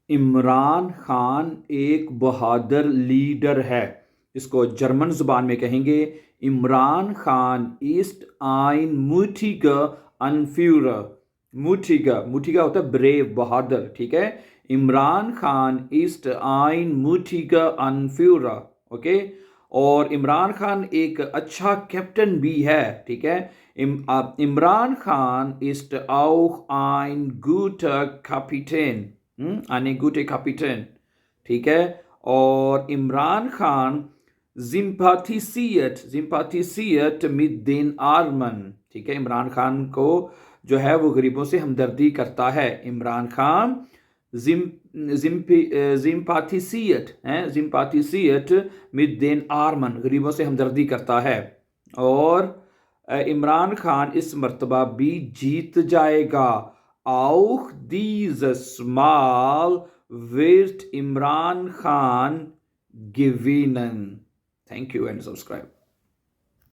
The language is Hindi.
इमरान खान एक बहादुर लीडर है। इसको जर्मन ज़ुबान में कहेंगे, Imran Khan ist ein mutiger Anführer। मुटिगा होता है ब्रेव, बहादुर, ठीक है। Imran Khan ist ein mutiger Anführer, okay. और इमरान खान एक अच्छा कैप्टन भी है, ठीक है। Imran Khan ist auch ein guter Kapitän, eine gute Kapitän, ठीक है। और Imran Khan sympathisiert mit den Armen, ठीक है। इमरान खान को जो है वो गरीबों से हमदर्दी करता है। Imran Khan sympathisiert mit den Armen, गरीबों से हमदर्दी करता है। और इमरान खान इस मर्तबा भी जीत जाएगा। Auch dieses Mal wird Imran Khan gewinnen. Thank you and subscribe.